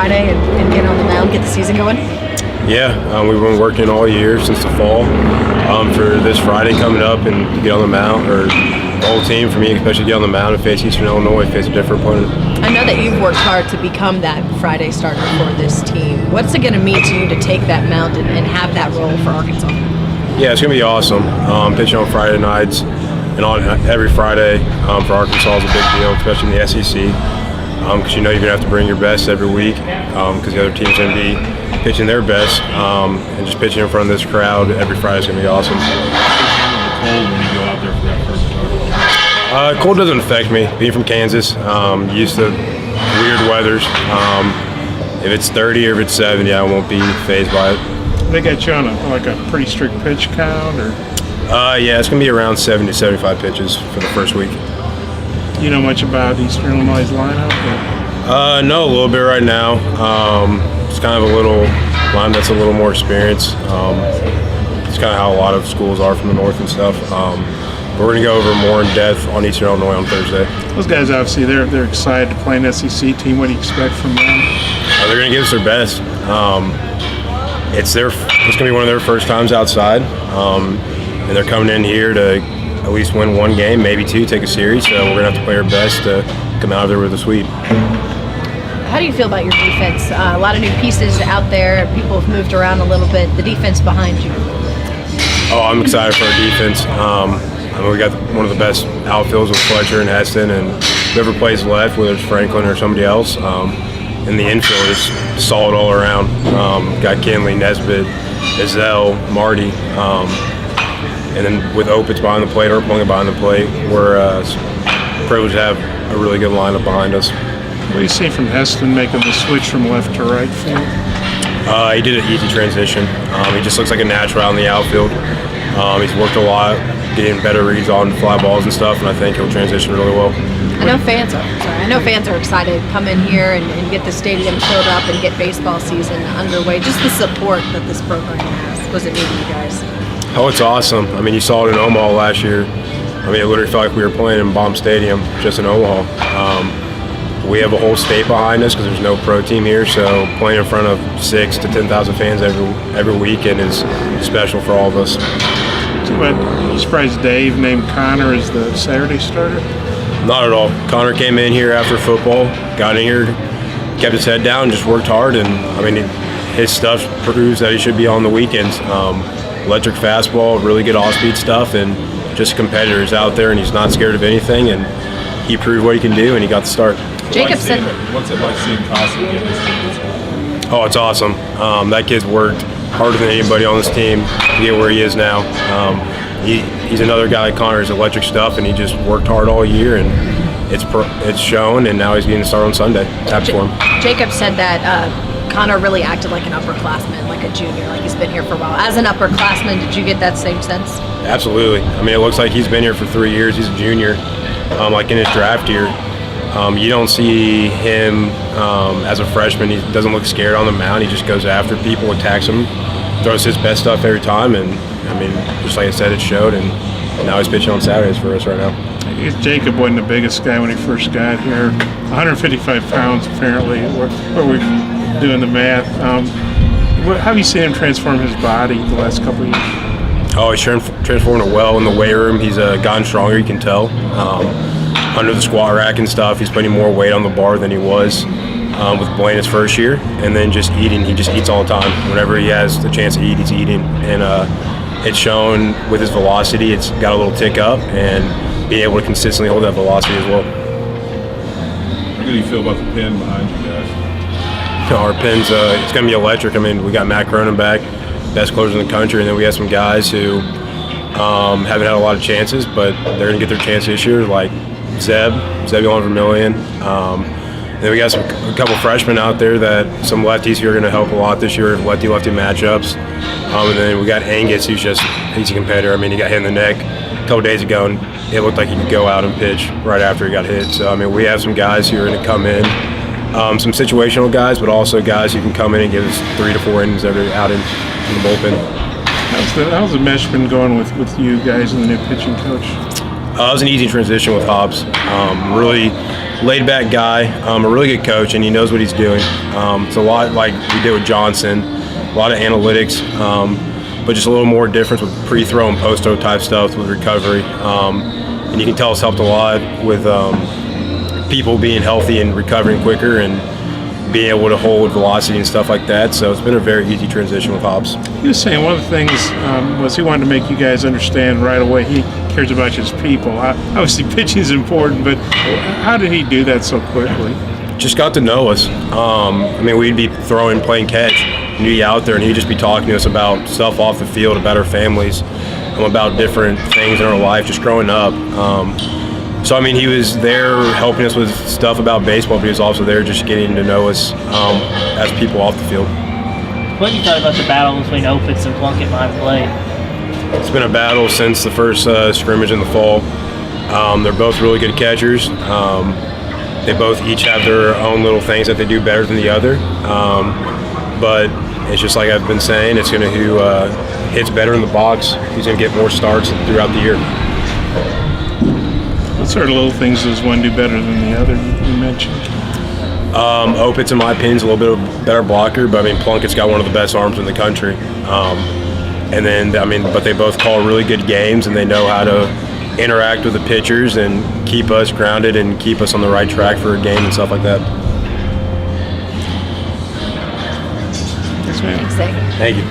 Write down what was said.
Friday and get on the mound, get the season going? Yeah, we've been working all year since the fall for this Friday coming up and to get on the mound, or the whole team for me, especially to get on the mound and face Eastern Illinois, face a different opponent. I know that you've worked hard to become that Friday starter for this team. What's it going to mean to you to take that mound and have that role for Arkansas? Yeah, it's going to be awesome. Pitching on Friday nights and on every Friday for Arkansas is a big deal, especially in the SEC, because you know you're going to have to bring your best every week because the other team's going to be pitching their best, and just pitching in front of this crowd every Friday is going to be awesome. Cold when you go out there for that first start? Cold doesn't affect me. Being from Kansas, used to weird weathers. If it's 30 or if it's 70, I won't be fazed by it. They got you on a pretty strict pitch count, or? Yeah, it's going to be around 70 to 75 pitches for the first week. You know much about Eastern Illinois' lineup? Or? No, a little bit right now. It's kind of a little line that's a little more experienced. It's kind of how a lot of schools are from the north and stuff. But we're going to go over more in depth on Eastern Illinois on Thursday. Those guys, obviously, they're excited to play an SEC team. What do you expect from them? They're going to give us their best. It's going to be one of their first times outside, and they're coming in here to at least win one game, maybe two, take a series. So we're going to have to play our best to come out of there with a sweep. How do you feel about your defense? A lot of new pieces out there. People have moved around a little bit. The defense behind you. Oh, I'm excited for our defense. I mean, we got one of the best outfields with Fletcher and Heston, and whoever plays left, whether it's Franklin or somebody else. And the infield is solid all around. Got Kinley, Nesbitt, Izell, Marty. And then with Opitz behind the plate or Ponga behind the plate, we're privileged to have a really good lineup behind us. What do you see from Heston making the switch from left to right field? He did an easy transition. He just looks like a natural out in the outfield. He's worked a lot, getting better reads on fly balls and stuff, and I think he'll transition really well. I know fans are excited to come in here and get the stadium filled up and get baseball season underway. Just the support that this program has. What does it mean to you guys? Oh, it's awesome. I mean, you saw it in Omaha last year. I mean, it literally felt like we were playing in Baum Stadium just in Omaha. We have a whole state behind us because there's no pro team here, so playing in front of 6,000 to 10,000 fans every weekend is special for all of us. Are you surprised Dave named Connor as the Saturday starter? Not at all. Connor came in here after football, got in here, kept his head down, just worked hard, and I mean, his stuff proves that he should be on the weekends. Electric fastball, really good off-speed stuff, and just a competitor. He's out there and he's not scared of anything, and he proved what he can do, and he got the start. Jacob said, What's it like seeing Costa get this team? Oh, it's awesome. That kid's worked harder than anybody on this team to get where he is now. He's another guy like Connor, is electric stuff, and he just worked hard all year, and it's shown, and now he's getting to start on Sunday. Happy for him. Jacob said that Connor really acted like an upperclassman, like a junior, like he's been here for a while. As an upperclassman, did you get that same sense? Absolutely. I mean, it looks like he's been here for 3 years. He's a junior, like in his draft year. You don't see him as a freshman. He doesn't look scared on the mound. He just goes after people, attacks them, throws his best stuff every time. And, I mean, just like I said, it showed. And now he's pitching on Saturdays for us right now. I guess Jacob wasn't the biggest guy when he first got here. 155 pounds, apparently, where we're doing the math. How have you seen him transform his body the last couple of years? Oh, he's transformed it well in the weight room. He's gotten stronger, you can tell. Under the squat rack and stuff, he's putting more weight on the bar than he was with Blaine his first year. And then just eating, he just eats all the time. Whenever he has the chance to eat, he's eating. And it's shown with his velocity, it's got a little tick up, and being able to consistently hold that velocity as well. How do you feel about the pin behind you guys? Our pin's it's going to be electric. I mean, we got Matt Cronin back, best closer in the country, and then we have some guys who haven't had a lot of chances, but they're going to get their chance this year, like Zebulon Vermillion. Then we got a couple freshmen out there that some lefties who are going to help a lot this year, lefty-lefty matchups. And then we got Angus, he's a competitor. I mean, he got hit in the neck a couple days ago, and it looked like he could go out and pitch right after he got hit. So, I mean, we have some guys who are going to come in, some situational guys, but also guys who can come in and give us 3 to 4 innings every out in the bullpen. How's the mesh been going with you guys and the new pitching coach? It was an easy transition with Hobbs. Really laid-back guy, a really good coach, and he knows what he's doing. It's a lot like we did with Johnson, a lot of analytics, but just a little more difference with pre-throw and post-throw type stuff with recovery. And you can tell it's helped a lot with people being healthy and recovering quicker and being able to hold velocity and stuff like that. So it's been a very easy transition with Hobbs. He was saying one of the things was he wanted to make you guys understand right away he cares about his people. Obviously, pitching is important, but how did he do that so quickly? Just got to know us. I mean, we'd be playing catch, and he'd be out there, and he'd just be talking to us about stuff off the field, about our families, about different things in our life, just growing up. So, I mean, he was there helping us with stuff about baseball, but he was also there just getting to know us as people off the field. What do you thought about the battle between Opitz and Plunkett behind the plate? It's been a battle since the first scrimmage in the fall. They're both really good catchers. They both each have their own little things that they do better than the other. But it's just like I've been saying, it's going to who hits better in the box. He's going to get more starts throughout the year. What sort of little things does one do better than the other, you mentioned? Opitz, in my opinion, is a little bit of a better blocker, but I mean, Plunkett's got one of the best arms in the country. And then, I mean, but they both call really good games, and they know how to interact with the pitchers and keep us grounded and keep us on the right track for a game and stuff like that. Yes, ma'am. Thanks, Zach. Thank you.